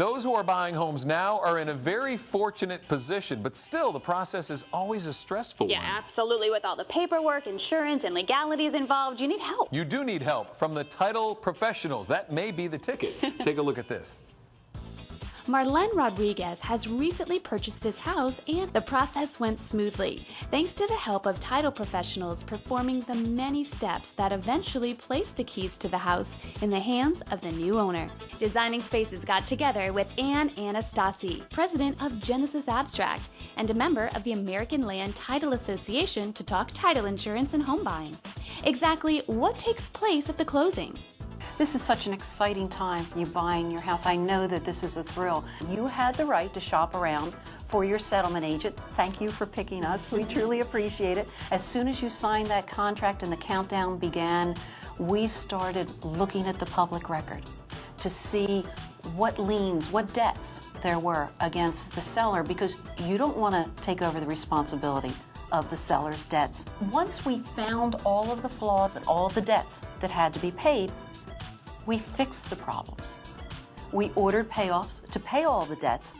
Those who are buying homes now are in a very fortunate position, but still the process is always a stressful one. Yeah, absolutely. With all the paperwork, insurance, and legalities involved, you need help. You do need help from the title professionals. That may be the ticket. Take a look at this. Marlene Rodriguez has recently purchased this house, and the process went smoothly, thanks to the help of title professionals performing the many steps that eventually placed the keys to the house in the hands of the new owner. Designing Spaces got together with Ann Anastasi, president of Genesis Abstract, and a member of the American Land Title Association to talk title insurance and home buying. Exactly what takes place at the closing? This is such an exciting time, you buying your house. I know that this is a thrill. You had the right to shop around for your settlement agent. Thank you for picking us. We truly appreciate it. As soon as you signed that contract and the countdown began, we started looking at the public record to see what liens, what debts there were against the seller, because you don't want to take over the responsibility of the seller's debts. Once we found all of the flaws and all of the debts that had to be paid, we fixed the problems. We ordered payoffs to pay all the debts,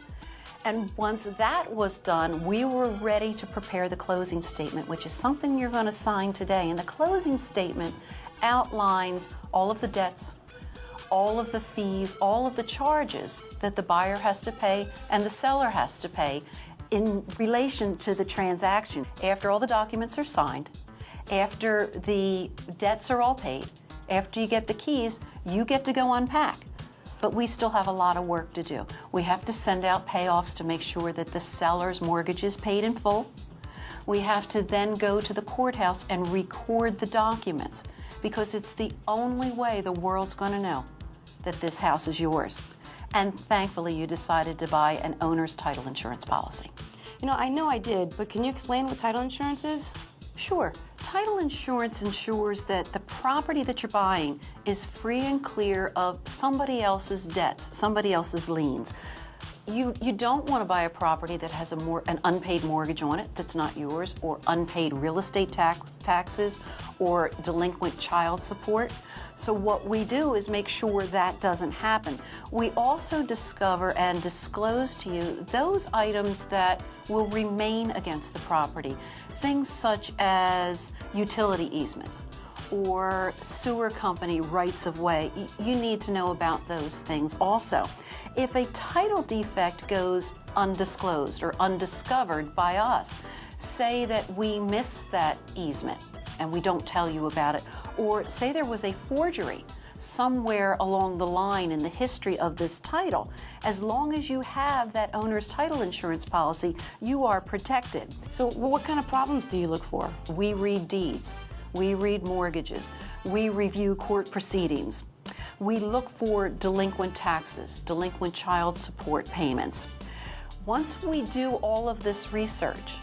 and once that was done, we were ready to prepare the closing statement, which is something you're going to sign today. And the closing statement outlines all of the debts, all of the fees, all of the charges that the buyer has to pay and the seller has to pay in relation to the transaction. After all the documents are signed, after the debts are all paid, after you get the keys, you get to go unpack. But we still have a lot of work to do. We have to send out payoffs to make sure that the seller's mortgage is paid in full. We have to then go to the courthouse and record the documents, because it's the only way the world's going to know that this house is yours. And thankfully, you decided to buy an owner's title insurance policy. You know I did, but can you explain what title insurance is? Sure. Title insurance ensures that the property that you're buying is free and clear of somebody else's debts, somebody else's liens. You don't want to buy a property that has an unpaid mortgage on it that's not yours, or unpaid real estate taxes, or delinquent child support. So what we do is make sure that doesn't happen. We also discover and disclose to you those items that will remain against the property. Things such as utility easements or sewer company rights of way. You need to know about those things also. If a title defect goes undisclosed or undiscovered by us, say that we miss that easement and we don't tell you about it, or say there was a forgery somewhere along the line in the history of this title, as long as you have that owner's title insurance policy, you are protected. So what kind of problems do you look for? We read deeds, we read mortgages, we review court proceedings, we look for delinquent taxes, delinquent child support payments. Once we do all of this research,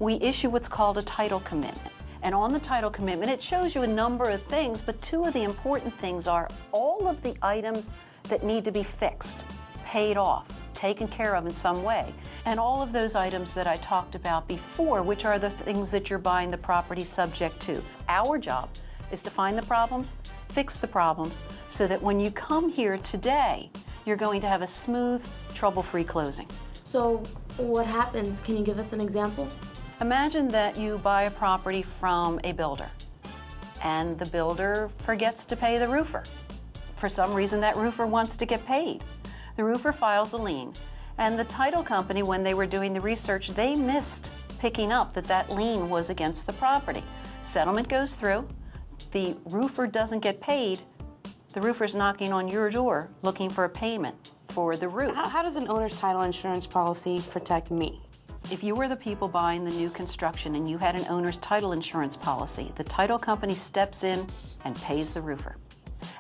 we issue what's called a title commitment. And on the title commitment, it shows you a number of things, but two of the important things are all of the items that need to be fixed, paid off, taken care of in some way, and all of those items that I talked about before, which are the things that you're buying the property subject to. Our job is to find the problems, fix the problems, so that when you come here today, you're going to have a smooth, trouble-free closing. So what happens? Can you give us an example? Imagine that you buy a property from a builder, and the builder forgets to pay the roofer. For some reason, that roofer wants to get paid. The roofer files a lien, and the title company, when they were doing the research, they missed picking up that that lien was against the property. Settlement goes through, the roofer doesn't get paid, the roofer's knocking on your door looking for a payment for the roof. How does an owner's title insurance policy protect me? If you were the people buying the new construction and you had an owner's title insurance policy, the title company steps in and pays the roofer.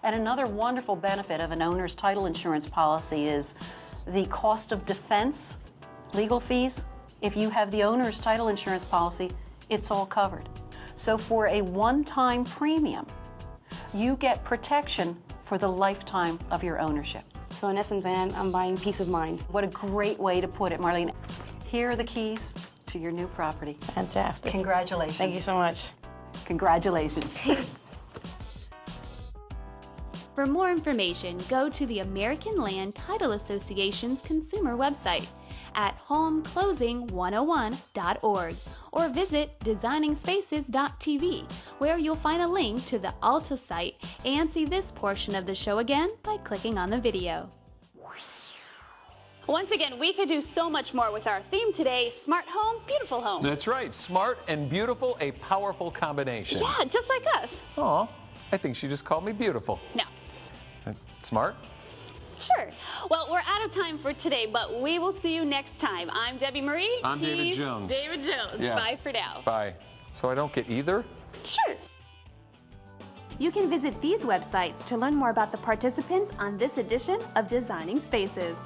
And another wonderful benefit of an owner's title insurance policy is the cost of defense, legal fees. If you have the owner's title insurance policy, it's all covered. So for a one-time premium, you get protection for the lifetime of your ownership. So in essence, Ann, I'm buying peace of mind. What a great way to put it, Marlene. Here are the keys to your new property. Fantastic. Congratulations. Thank you so much. Congratulations. For more information, go to the American Land Title Association's consumer website at homeclosing101.org or visit designingspaces.tv, where you'll find a link to the Alta site and see this portion of the show again by clicking on the video. Once again, we could do so much more with our theme today, Smart Home, Beautiful Home. That's right. Smart and beautiful, a powerful combination. Yeah, just like us. Aw, I think she just called me beautiful. No. Smart? Sure. Well, we're out of time for today, but we will see you next time. I'm Debbie Marie. I'm David He's Jones. David Jones. Yeah. Bye for now. Bye. So I don't get either? Sure. You can visit these websites to learn more about the participants on this edition of Designing Spaces.